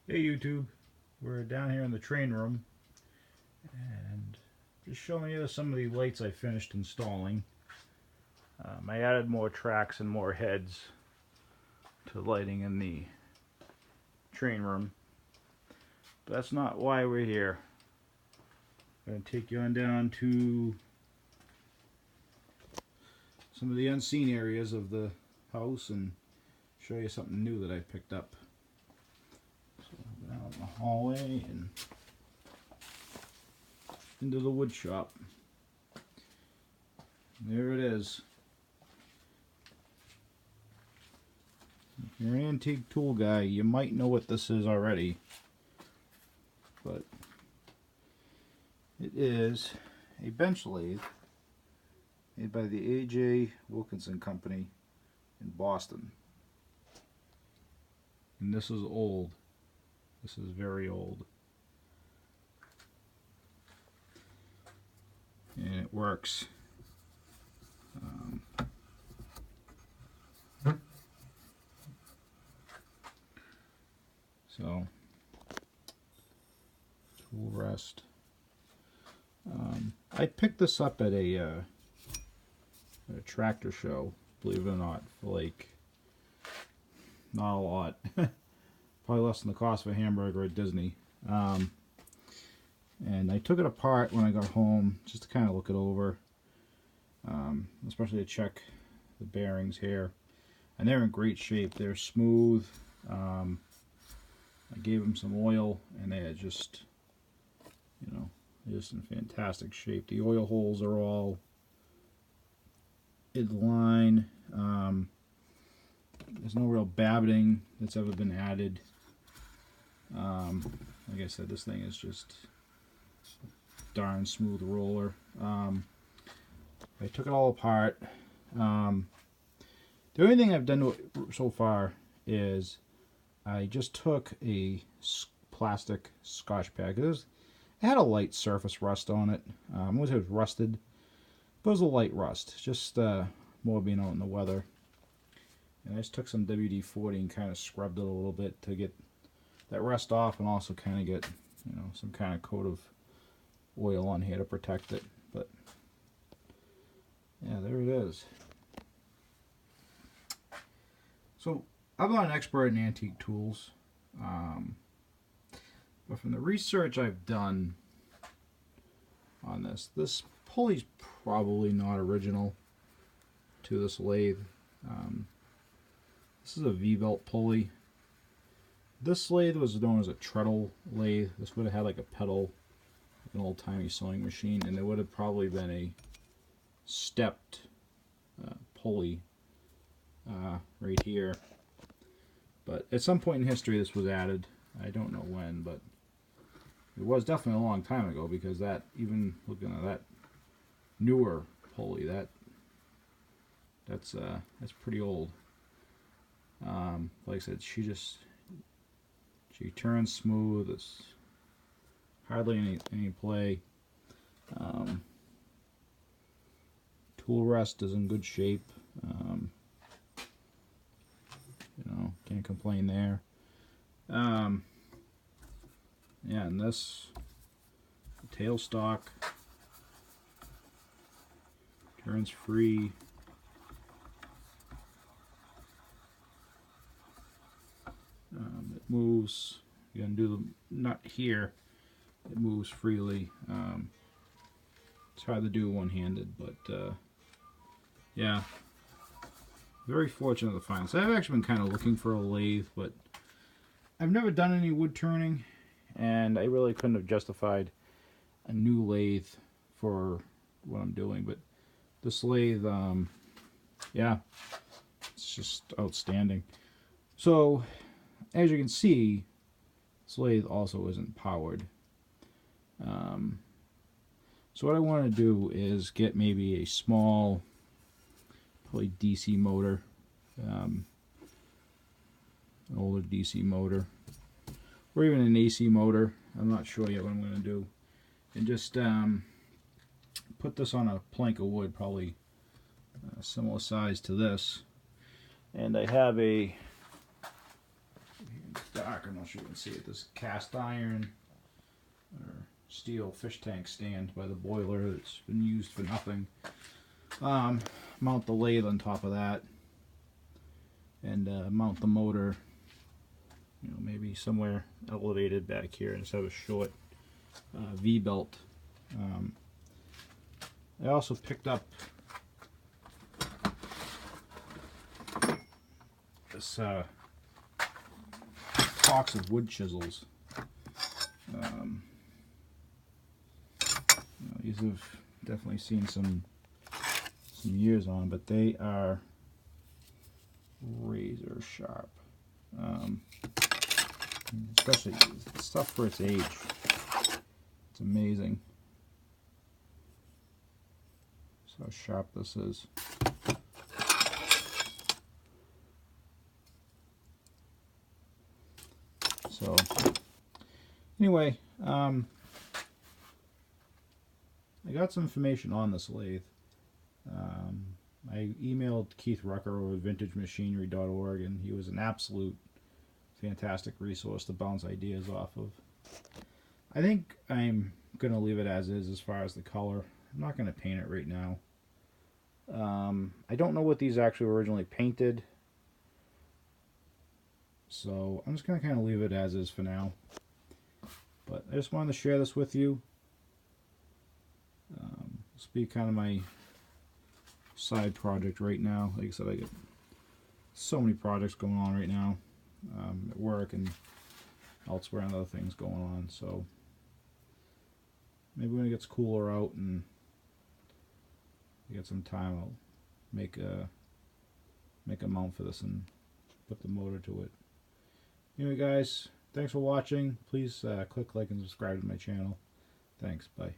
Hey YouTube, we're down here in the train room and just showing you some of the lights I finished installing. I added more tracks and more heads to lighting in the train room. But that's not why we're here. I'm going to take you on down to some of the unseen areas of the house and show you something new that I picked up. Down the hallway and into the wood shop. There it is. If you're an antique tool guy, you might know what this is already, but it is a bench lathe made by the A.J. Wilkinson Company in Boston. And this is old. This is very old. And it works. So, tool rest. I picked this up at a tractor show, believe it or not, for like, not a lot. Probably less than the cost of a hamburger at Disney. And I took it apart when I got home just to kind of look it over, especially to check the bearings here. And they're in great shape. They're smooth. I gave them some oil and they are just, you know, just in fantastic shape. The oil holes are all in line. There's no real babbiting that's ever been added. Like I said, this thing is just darn smooth roller. I took it all apart. The only thing I've done to it so far is I just took a plastic Scotch pad. It had a light surface rust on it. I wouldn't say it was rusted, but it was a light rust. Just more being out in the weather. And I just took some WD-40 and kind of scrubbed it a little bit to get that rust off, and also kind of get, you know, some kind of coat of oil on here to protect it. But yeah, there it is. So I'm not an expert in antique tools, but from the research I've done on this pulley's probably not original to this lathe. This is a V-belt pulley. This lathe was known as a treadle lathe. This would have had like a pedal, like an old-timey sewing machine, and there would have probably been a stepped pulley right here. But at some point in history this was added. I don't know when, but it was definitely a long time ago, because that, even looking at that newer pulley, that's pretty old. Like I said, she turns smooth. It's hardly any play. Tool rest is in good shape. You know, can't complain there. Yeah, and this tailstock turns free. It moves. You undo the nut here, it moves freely. It's hard to do one-handed, but yeah, very fortunate to find this. I've actually been kind of looking for a lathe, but I've never done any wood turning, and I really couldn't have justified a new lathe for what I'm doing. But this lathe, yeah, it's just outstanding. So as you can see, this lathe also isn't powered. So what I want to do is get maybe a small, probably DC motor, an older DC motor, or even an AC motor. I'm not sure yet what I'm going to do. And just put this on a plank of wood, probably similar size to this. And I have a dark. I'm not sure you can see it. This cast iron or steel fish tank stand by the boiler that's been used for nothing. Mount the lathe on top of that, and mount the motor, you know, maybe somewhere elevated back here, and just have a short V-belt. I also picked up this box of wood chisels. You know, these have definitely seen some years on, but they are razor sharp. Especially stuff for its age. It's amazing. That's how sharp this is. So anyway, I got some information on this lathe. I emailed Keith Rucker over vintagemachinery.org, and he was an absolute fantastic resource to bounce ideas off of. I think I'm going to leave it as far as the color. I'm not going to paint it right now. I don't know what these actually were originally painted, so I'm just going to kind of leave it as is for now. But I just wanted to share this with you. This will be kind of my side project right now. Like I said, I get so many projects going on right now, at work and elsewhere, and other things going on. So maybe when it gets cooler out and I get some time, I'll make a mount for this and put the motor to it. Anyway, guys, thanks for watching. Please click like and subscribe to my channel. Thanks. Bye.